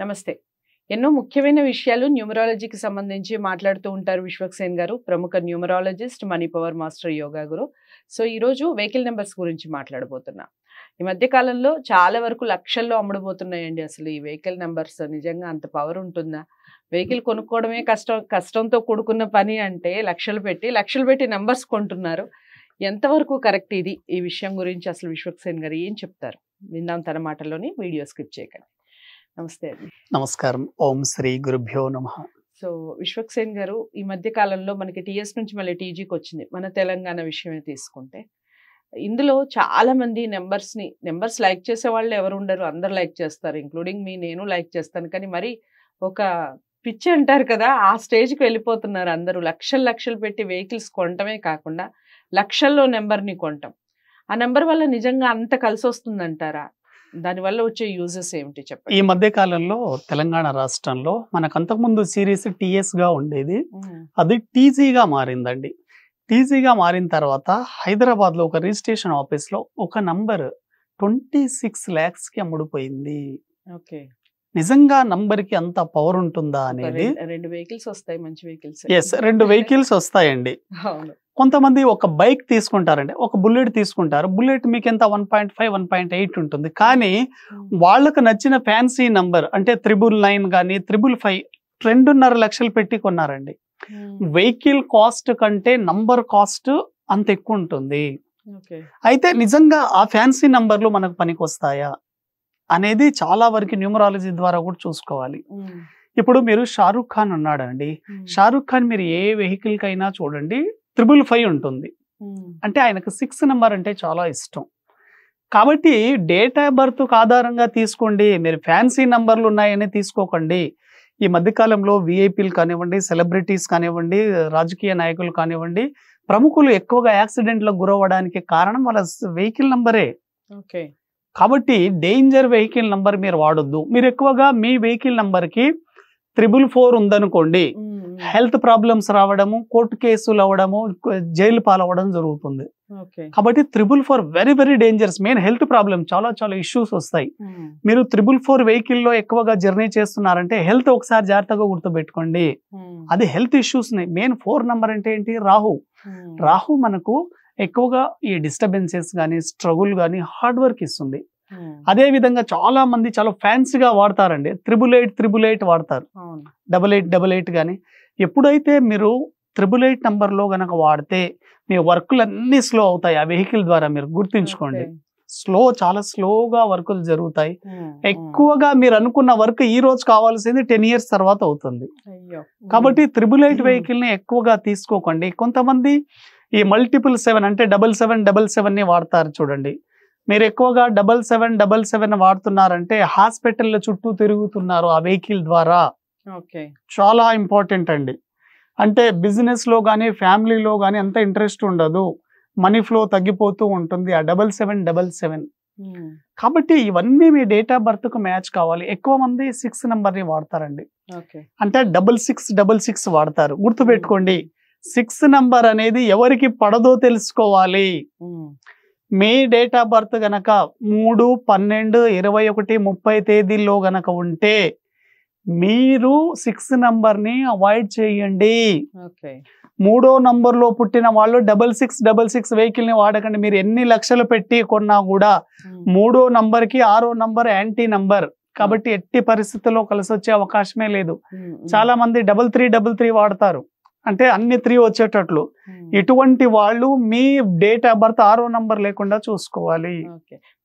నమస్తే. ఎన్నో ముఖ్యమైన విషయాలు న్యూమరాలజీకి సంబంధించి మాట్లాడుతూ ఉంటారు విశ్వక్సేన్ గారు. ప్రముఖ numerologist, money power master, yoga guru. So ఈరోజు వెహికల్ నెంబర్స్ గురించి మాట్లాడబోతున్నా. ఈ మధ్య కాలంలో చాలా వరకు లక్షల్లో అమ్ముడుపోతున్నాయండి. అసలు ఈ వెహికల్ నెంబర్స్ నిజంగా అంత పవర్ ఉంటుందా? వెహికల్ కొనుక్కోవడమే కష్టంతో కూడుకున్న పని అంటే లక్షలు పెట్టి నెంబర్స్ కొంటున్నారు. ఎంతవరకు కరెక్ట్ ఇది? ఈ విషయం గురించి అసలు విశ్వక్సేన్ గారు ఏం చెప్తారు? విందాం తన మాటల్లోని. వీడియో స్కిప్ చేయకండి. నమస్తే అండి. నమస్కారం. ఓం శ్రీ గురుభ్యో నమః. సో విశ్వక్సేన్ గారు, ఈ మధ్య కాలంలో మనకి టీఎస్ నుంచి మళ్ళీ టీజీకి వచ్చింది. మన తెలంగాణ విషయమే తీసుకుంటే ఇందులో చాలా మంది నెంబర్స్ లైక్ చేసే వాళ్ళు ఎవరు ఉండరు, అందరు లైక్ చేస్తారు, ఇంక్లూడింగ్ మీ. నేను లైక్ చేస్తాను. కానీ మరి ఒక పిచ్చి అంటారు కదా, ఆ స్టేజ్కి వెళ్ళిపోతున్నారు అందరూ. లక్షలు పెట్టి వెహికల్స్ కొనటమే కాకుండా లక్షల్లో నెంబర్ని కొంటాం. ఆ నెంబర్ వల్ల నిజంగా అంత కలిసి వస్తుందంటారా? దానివల్ల వచ్చే యూజెస్ ఏమిటి చెప్పండి. ఈ మధ్య కాలంలో తెలంగాణ రాష్ట్రంలో మనకు అంతకుముందు సిరీస్ టీఎస్ గా ఉండేది, అది టీజీగా మారిందండి. టీజీగా మారిన తర్వాత హైదరాబాద్ లో ఒక రిజిస్ట్రేషన్ ఆఫీస్ లో ఒక నంబర్ 26 lakhs కి అమ్ముడుపోయింది. ఓకే. నిజంగా నంబర్ కి అంత పవర్ ఉంటుందా అనేది. రెండు వెహికల్స్ వస్తాయి, మంచి వెహికల్స్. ఎస్, 2 వెహికల్స్ వస్తాయండి. అవును. కొంతమంది ఒక బైక్ తీసుకుంటారండి, ఒక బుల్లెట్ తీసుకుంటారు. బుల్లెట్ మీకు ఎంత 1.5 1.8 ఉంటుంది. కానీ వాళ్ళకు నచ్చిన ఫ్యాన్సీ నంబర్ అంటే 999 కానీ 555 2.5 లక్షలు పెట్టి కొన్నారండి. వెహికల్ కాస్ట్ కంటే నంబర్ కాస్ట్ అంత ఎక్కువ ఉంటుంది. అయితే నిజంగా ఆ ఫ్యాన్సీ నంబర్లు మనకు పనికి వస్తాయా అనేది చాలా వరకు న్యూమరాలజీ ద్వారా కూడా చూసుకోవాలి. ఇప్పుడు మీరు షారూక్ ఖాన్ ఉన్నాడండి. షారూక్ ఖాన్ మీరు ఏ వెహికల్ కైనా చూడండి 555 ఉంటుంది. అంటే ఆయనకు 6 నెంబర్ అంటే చాలా ఇష్టం. కాబట్టి డేట్ ఆఫ్ బర్త్ ఆధారంగా తీసుకోండి, మీరు ఫ్యాన్సీ నంబర్లు ఉన్నాయని తీసుకోకండి. ఈ మధ్యకాలంలో విఐపీలు కానివ్వండి, సెలబ్రిటీస్ కానివ్వండి, రాజకీయ నాయకులు కానివ్వండి, ప్రముఖులు ఎక్కువగా యాక్సిడెంట్లకు గురవడానికి కారణం వాళ్ళ వెహికల్ నంబరే. ఓకే. కాబట్టి డేంజర్ వెహికల్ నంబర్ మీరు వాడొద్దు. మీరు ఎక్కువగా మీ వెహికల్ నంబర్కి 444 ఉందనుకోండి, హెల్త్ ప్రాబ్లమ్స్ రావడము, కోర్టు కేసులు అవ్వడము, జైలు పాలవ్వడం జరుగుతుంది. కాబట్టి 444 very very dangerous. Main health problem, చాలా ఇష్యూస్ వస్తాయి. మీరు 444 వెహికల్లో ఎక్కువగా జర్నీ చేస్తున్నారంటే హెల్త్ ఒకసారి జాగ్రత్తగా గుర్తుపెట్టుకోండి. అది హెల్త్ ఇష్యూస్. మెయిన్ 4 నెంబర్ అంటే ఏంటి? రాహు మనకు ఎక్కువగా ఈ డిస్టర్బెన్సెస్ కానీ, స్ట్రగుల్ కానీ, హార్డ్ వర్క్ ఇస్తుంది. అదే విధంగా చాలా మంది చాలా ఫ్యాన్సీగా వాడతారండి. 888 వాడతారు, 8888 కానీ. ఎప్పుడైతే మీరు 888 నంబర్లో గనక వాడితే మీ వర్కులు అన్ని స్లో అవుతాయి. ఆ వెహికల్ ద్వారా మీరు గుర్తుంచుకోండి. చాలా స్లోగా వర్కులు జరుగుతాయి. ఎక్కువగా మీరు అనుకున్న వర్క్ ఈ రోజు కావాల్సింది 10 years తర్వాత అవుతుంది. కాబట్టి 888 వెహికల్ ని ఎక్కువగా తీసుకోకండి. కొంతమంది ఈ మల్టిపుల్ 7 అంటే 7777 ని వాడతారు చూడండి. మీరు ఎక్కువగా 7777 వాడుతున్నారంటే హాస్పిటల్ చుట్టూ తిరుగుతున్నారు ఆ వెహికల్ ద్వారా. చాలా ఇంపార్టెంట్ అండి. అంటే బిజినెస్ లో కానీ, ఫ్యామిలీలో కానీ అంత ఇంట్రెస్ట్ ఉండదు, మనీ ఫ్లో తగ్గిపోతూ ఉంటుంది ఆ 7777. కాబట్టి ఇవన్నీ మీ డేట్ ఆఫ్ బర్త్ కు మ్యాచ్ కావాలి. ఎక్కువ మంది 6 నెంబర్ ని వాడతారండి. అంటే 6666 వాడతారు. గుర్తుపెట్టుకోండి, 6 నెంబర్ అనేది ఎవరికి పడదో తెలుసుకోవాలి. మీ డేట్ ఆఫ్ బర్త్ గనక 3, 12, 21, 30 తేదీల్లో గనక ఉంటే మీరు 6 నంబర్ని అవాయిడ్ చేయండి. 3వ నంబర్లో పుట్టిన వాళ్ళు 6666 వెహికల్ ని వాడకండి. మీరు ఎన్ని లక్షలు పెట్టి కొన్నా కూడా 3వ నంబర్కి 6వ నంబర్ యాంటీ నంబర్. కాబట్టి ఎట్టి పరిస్థితుల్లో కలిసి వచ్చే అవకాశమే లేదు. చాలా మంది 3333 వాడతారు, అంటే అన్ని 3 వచ్చేటట్లు. ఇటువంటి వాళ్ళు మీ డేట్ ఆఫ్ బర్త్ 6వ నంబర్ లేకుండా చూసుకోవాలి.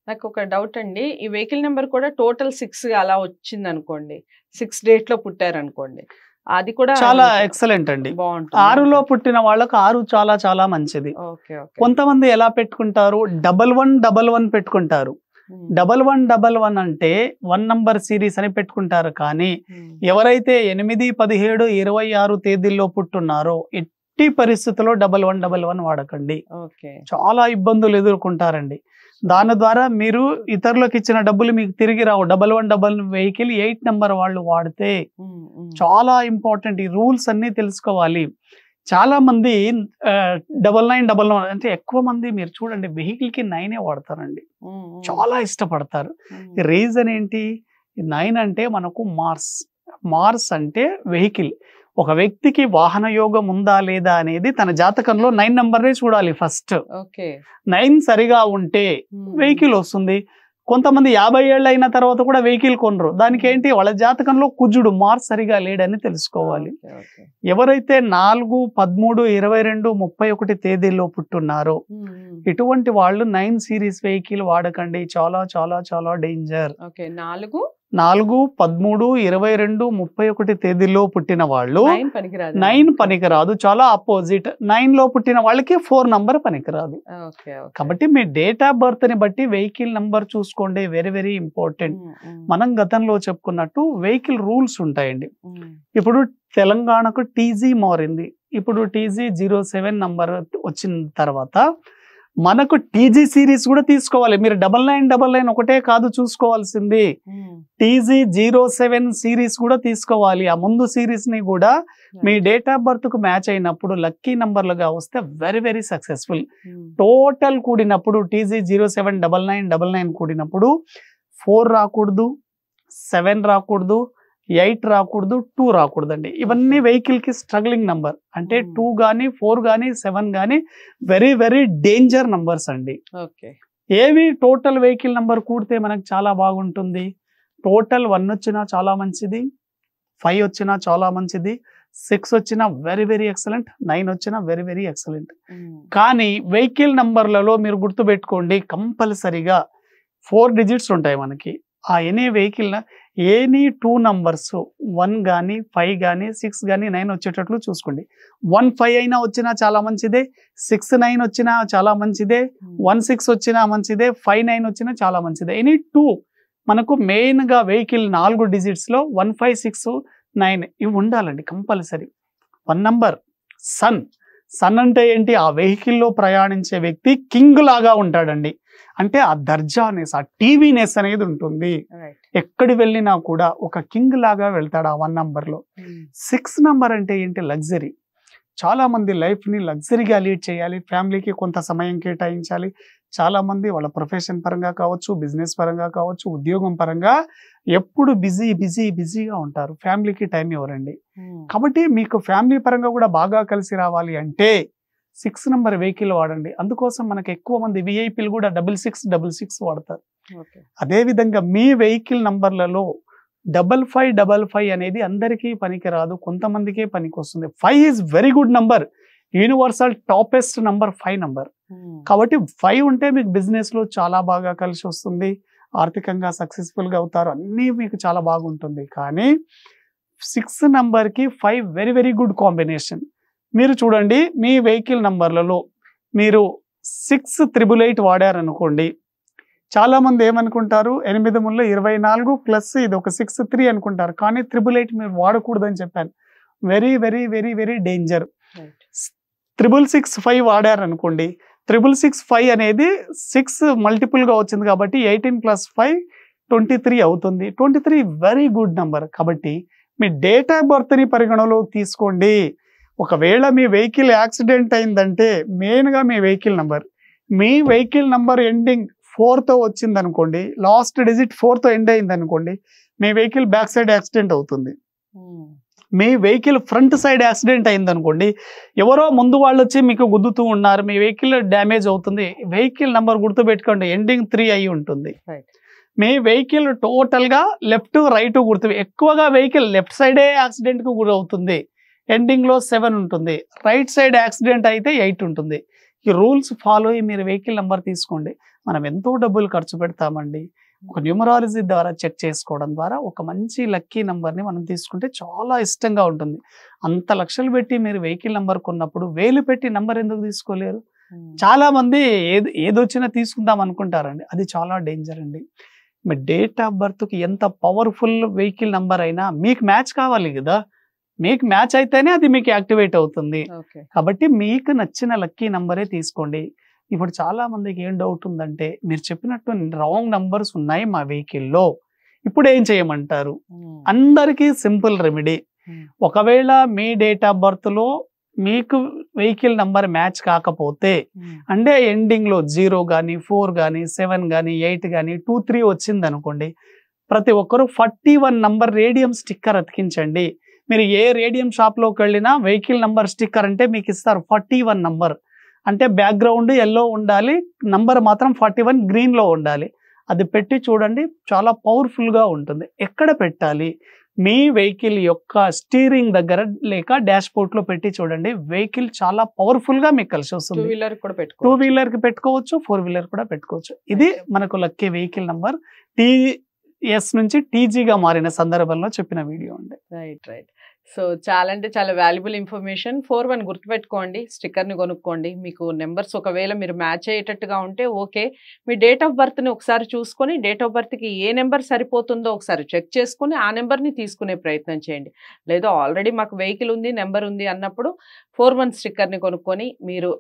నాకు ఒక డౌట్ అండి. ఈ వెహికల్ నెంబర్ కూడా టోటల్ 6 అలా వచ్చింది అనుకోండి, 6 డేట్ లో పుట్టారు అనుకోండి, అది కూడా చాలా ఎక్సలెంట్ అండి. 6లో పుట్టిన వాళ్ళకు 6 చాలా మంచిది. కొంతమంది ఎలా పెట్టుకుంటారు, 1111 పెట్టుకుంటారు. 1111 అంటే 1 నంబర్ సిరీస్ అని పెట్టుకుంటారు. కానీ ఎవరైతే 8, 17, 26 తేదీల్లో పుట్టున్నారో ఎట్టి పరిస్థితుల్లో 1111 వాడకండి. చాలా ఇబ్బందులు ఎదుర్కొంటారండి. దాని ద్వారా మీరు ఇతరులకు ఇచ్చిన డబ్బులు మీకు తిరిగి రావు. 1111 వెహికల్ 8 నెంబర్ వాళ్ళు వాడితే చాలా ఇంపార్టెంట్. ఈ రూల్స్ అన్ని తెలుసుకోవాలి. చాలా మంది 9911 అంటే ఎక్కువ మంది మీరు చూడండి వెహికల్ కి 9 వాడతారండి, చాలా ఇష్టపడతారు. రీజన్ ఏంటి? 9 అంటే మనకు మార్స్ అంటే వెహికల్. ఒక వ్యక్తికి వాహన యోగం ఉందా లేదా అనేది తన జాతకంలో 9 నంబర్నే చూడాలి ఫస్ట్. ఓకే. 9 సరిగా ఉంటే వెహికల్ వస్తుంది. కొంతమంది 50 ఏళ్ళు అయిన తర్వాత కూడా వెహికల్ కొనరు. దానికి ఏంటి, వాళ్ళ జాతకంలో కుజుడు మార్స్ సరిగా లేడని తెలుసుకోవాలి. ఎవరైతే 4, 13, 22, 31 తేదీల్లో పుట్టున్నారో ఇటువంటి వాళ్ళు 9 సిరీస్ వెహికల్ వాడకండి. చాలా చాలా చాలా డేంజర్. 4, 13, 22, 31 తేదీలో పుట్టిన వాళ్ళు 9 పనికిరాదు. చాలా అపోజిట్. 9 లో పుట్టిన వాళ్ళకి 4 నంబర్ పనికిరాదు. కాబట్టి మీ డేట్ ఆఫ్ బర్త్ ని బట్టి వెహికల్ నంబర్ చూసుకోండి. Very very important. మనం గతంలో చెప్పుకున్నట్టు వెహికల్ రూల్స్ ఉంటాయండి. ఇప్పుడు తెలంగాణకు టీజీ మారింది. ఇప్పుడు టీజీ 07 నంబర్ వచ్చిన తర్వాత మనకు టీజీ సిరీస్ కూడా తీసుకోవాలి. మీరు 9999 ఒకటే కాదు చూసుకోవాల్సింది, టీజీ 07 సిరీస్ కూడా తీసుకోవాలి. ఆ ముందు సిరీస్ ని కూడా మీ డేట్ ఆఫ్ బర్త్ కు మ్యాచ్ అయినప్పుడు లక్కీ నంబర్లుగా వస్తే వెరీ వెరీ సక్సెస్ఫుల్. టోటల్ కూడినప్పుడు టీజీ 079999 కూడినప్పుడు 4 రాకూడదు, 7 రాకూడదు, 8 రాకూడదు, 2 రాకూడదండి. ఇవన్నీ వెహికల్ కి స్ట్రగ్లింగ్ నంబర్. అంటే 2 గానీ 4 గానీ 7 గానీ వెరీ వెరీ డేంజర్ నంబర్స్ అండి. ఏవి టోటల్ వెహికల్ నంబర్ కూడితే మనకు చాలా బాగుంటుంది. టోటల్ 1 వచ్చినా చాలా మంచిది, 5 వచ్చినా చాలా మంచిది, 6 వచ్చినా వెరీ వెరీ ఎక్సలెంట్, 9 వచ్చినా వెరీ వెరీ ఎక్సలెంట్. కానీ వెహికల్ నంబర్లలో మీరు గుర్తుపెట్టుకోండి, కంపల్సరిగా 4 డిజిట్స్ ఉంటాయి మనకి. ఆ ఎనీ 2 నంబర్స్ 1 గానీ 5 గానీ 6 గానీ 9 వచ్చేటట్లు చూసుకోండి. 1 5 అయినా వచ్చినా చాలా మంచిదే, 6 9 వచ్చినా చాలా మంచిదే, 1 6 వచ్చినా మంచిదే, 5 9 వచ్చినా చాలా మంచిదే. ఎనీ 2 మనకు మెయిన్ గా వెహికల్ 4 డిజిట్స్ లో 1 5 6 9 ఇవి ఉండాలండి కంపల్సరీ. 1 నంబర్ సన్ అంటే ఏంటి, ఆ వెహికల్లో ప్రయాణించే వ్యక్తి కింగ్ లాగా ఉంటాడండి. అంటే ఆ దర్జానెస్, ఆ టీవీనెస్ అనేది ఉంటుంది. ఎక్కడి వెళ్ళినా కూడా ఒక కింగ్ లాగా వెళ్తాడు ఆ 1 నంబర్ లో. 6 నంబర్ అంటే ఏంటి, లగ్జరీ. చాలా మంది లైఫ్ ని లగ్జరీగా లీడ్ చేయాలి, ఫ్యామిలీకి కొంత సమయం కేటాయించాలి. చాలా మంది వాళ్ళ ప్రొఫెషన్ పరంగా కావచ్చు, బిజినెస్ పరంగా కావచ్చు, ఉద్యోగం పరంగా ఎప్పుడు బిజీగా ఉంటారు. ఫ్యామిలీకి టైం ఇవ్వరండి. కాబట్టి మీకు ఫ్యామిలీ పరంగా కూడా బాగా కలిసి రావాలి అంటే 6 నంబర్ వెహికల్ వాడండి. అందుకోసం మనకు ఎక్కువ మంది విఐపీలు కూడా 6666 వాడతారు. అదే విధంగా మీ వెహికల్ నంబర్లలో 5555 అనేది అందరికీ పనికిరాదు, కొంతమందికే పనికి వస్తుంది. 5 is very good number, universal toppest number 5 number. కాబట్టి 5 ఉంటే మీకు బిజినెస్ లో చాలా బాగా కలిసి వస్తుంది, ఆర్థికంగా సక్సెస్ఫుల్ గా అవుతారు, అన్నీ మీకు చాలా బాగుంటుంది. కానీ 6 నంబర్ కి 5 వెరీ వెరీ గుడ్ కాంబినేషన్. మీరు చూడండి, మీ వెహికల్ నంబర్లలో మీరు 688 వాడారనుకోండి, చాలా మంది ఏమనుకుంటారు, 8 ముళ్ళ 24 ప్లస్ ఇది ఒక 63 అనుకుంటారు. కానీ 888 మీరు వాడకూడదని చెప్పాను. Very very very very danger. 6665 వాడారనుకోండి, 6665 అనేది 6 మల్టిపుల్ గా వచ్చింది కాబట్టి 18 + 5 23 అవుతుంది. 23 వెరీ గుడ్ నంబర్. కాబట్టి మీ డేట్ ఆఫ్ బర్త్ ని పరిగణలోకి తీసుకోండి. ఒకవేళ మీ వెహికల్ యాక్సిడెంట్ అయిందంటే మెయిన్ గా మీ వెహికల్ నంబర్ ఎండింగ్ 4 తో వచ్చింది అనుకోండి, లాస్ట్ డిజిట్ 4 తో ఎండ్ అయింది అనుకోండి, మీ వెహికల్ బ్యాక్ సైడ్ యాక్సిడెంట్ అవుతుంది. మీ వెహికల్ ఫ్రంట్ సైడ్ యాక్సిడెంట్ అయింది అనుకోండి, ఎవరో ముందు వాళ్ళు వచ్చి మీకు గుద్దుతూ ఉన్నారు, మీ వెహికల్ డ్యామేజ్ అవుతుంది. వెహికల్ నంబర్ గుర్తుపెట్టుకోండి, ఎండింగ్ 3 అయి ఉంటుంది. మీ వెహికల్ టోటల్ గా లెఫ్ట్ రైట్ ఎక్కువగా వెహికల్ లెఫ్ట్ సైడే యాక్సిడెంట్ కు గురవుతుంది, ఎండింగ్ లో 7 ఉంటుంది. రైట్ సైడ్ యాక్సిడెంట్ అయితే 8 ఉంటుంది. ఈ రూల్స్ ఫాలో అయ్యి మీరు వెహికల్ నెంబర్ తీసుకోండి. మనం ఎంతో డబ్బులు ఖర్చు పెడతామండి, ఒక న్యూమరాలజీ ద్వారా చెక్ చేసుకోవడం ద్వారా ఒక మంచి లక్కీ నెంబర్ని మనం తీసుకుంటే చాలా ఇష్టంగా ఉంటుంది. అంత లక్షలు పెట్టి మీరు వెహికల్ నెంబర్ కొన్నప్పుడు వేలు పెట్టి నెంబర్ ఎందుకు తీసుకోలేరు? చాలా మంది ఏదొచ్చినా తీసుకుందాం అనుకుంటారండి, అది చాలా డేంజర్ అండి. మీ డేట్ ఆఫ్ బర్త్కి ఎంత పవర్ఫుల్ వెహికల్ నెంబర్ అయినా మీకు మ్యాచ్ కావాలి కదా, మీకు మ్యాచ్ అయితేనే అది మీకు యాక్టివేట్ అవుతుంది. కాబట్టి మీకు నచ్చిన లక్కీ నంబరే తీసుకోండి. ఇప్పుడు చాలా మందికి ఏం డౌట్ ఉందంటే, మీరు చెప్పినట్టు రాంగ్ నంబర్స్ ఉన్నాయి మా వెహికల్లో, ఇప్పుడు ఏం చేయమంటారు? అందరికీ సింపుల్ రెమెడీ. ఒకవేళ మీ డేట్ ఆఫ్ బర్త్ లో మీకు వెహికల్ నంబర్ మ్యాచ్ కాకపోతే, అంటే ఎండింగ్ లో 0 కానీ 4 కానీ 7 కానీ 8 కానీ 2 3 వచ్చింది అనుకోండి, ప్రతి ఒక్కరు 41 నంబర్ రేడియం స్టిక్కర్ అతికించండి. మీరు ఏ రేడియం షాప్లోకి వెళ్ళినా వెహికల్ నంబర్ స్టిక్కర్ అంటే మీకు ఇస్తారు 41 నంబర్. అంటే బ్యాక్గ్రౌండ్ ఎల్లో ఉండాలి, నంబర్ మాత్రం 41 గ్రీన్లో ఉండాలి. అది పెట్టి చూడండి, చాలా పవర్ఫుల్గా ఉంటుంది. ఎక్కడ పెట్టాలి? మీ వెహికల్ యొక్క స్టీరింగ్ దగ్గర లేక డాష్ బోర్డ్లో పెట్టి చూడండి. వెహికల్ చాలా పవర్ఫుల్గా మీకు కలిసి వస్తుంది. 2 వీలర్ కూడా 2 వీలర్కి పెట్టుకోవచ్చు, 4 వీలర్ కూడా పెట్టుకోవచ్చు. ఇది మనకు లక్కీ వెహికల్ నంబర్. టీఎస్ నుంచి టీజీగా మారిన సందర్భంలో చెప్పిన వీడియో అండి. రైట్. సో చాలా అంటే చాలా వాల్యుబుల్ ఇన్ఫర్మేషన్. 41 గుర్తుపెట్టుకోండి, స్టిక్కర్ని కొనుక్కోండి. మీకు నెంబర్స్ ఒకవేళ మీరు మ్యాచ్ అయ్యేటట్టుగా ఉంటే ఓకే. మీ డేట్ ఆఫ్ బర్త్ని ఒకసారి చూసుకొని డేట్ ఆఫ్ బర్త్కి ఏ నెంబర్ సరిపోతుందో ఒకసారి చెక్ చేసుకుని ఆ నెంబర్ని తీసుకునే ప్రయత్నం చేయండి. లేదా ఆల్రెడీ మాకు వెహికల్ ఉంది, నెంబర్ ఉంది అన్నప్పుడు 41 స్టిక్కర్ని కొనుక్కొని మీరు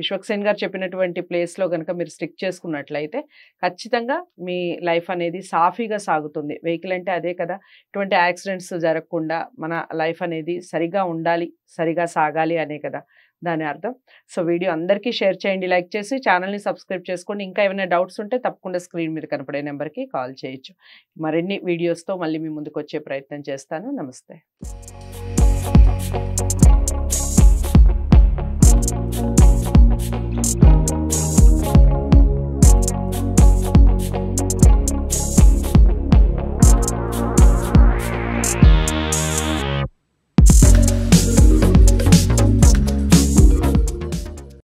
విశ్వక్సేన్ గారు చెప్పినటువంటి ప్లేస్లో కనుక మీరు స్టిక్ చేసుకున్నట్లయితే ఖచ్చితంగా మీ లైఫ్ అనేది సాఫీగా సాగుతుంది. వెహికల్ అంటే అదే కదా, ఇటువంటి యాక్సిడెంట్స్ జరగకుండా మన లైఫ్ అనేది సరిగా ఉండాలి, సరిగా సాగాలి అనే కదా దాని అర్థం. సో వీడియో అందరికీ షేర్ చేయండి, లైక్ చేసి ఛానల్ని సబ్స్క్రైబ్ చేసుకోండి. ఇంకా ఏమైనా డౌట్స్ ఉంటే తప్పకుండా స్క్రీన్ మీద కనపడే నెంబర్కి కాల్ చేయొచ్చు. మరిన్ని వీడియోస్తో మళ్ళీ మీ ముందుకు వచ్చే ప్రయత్నం చేస్తాను. నమస్తే.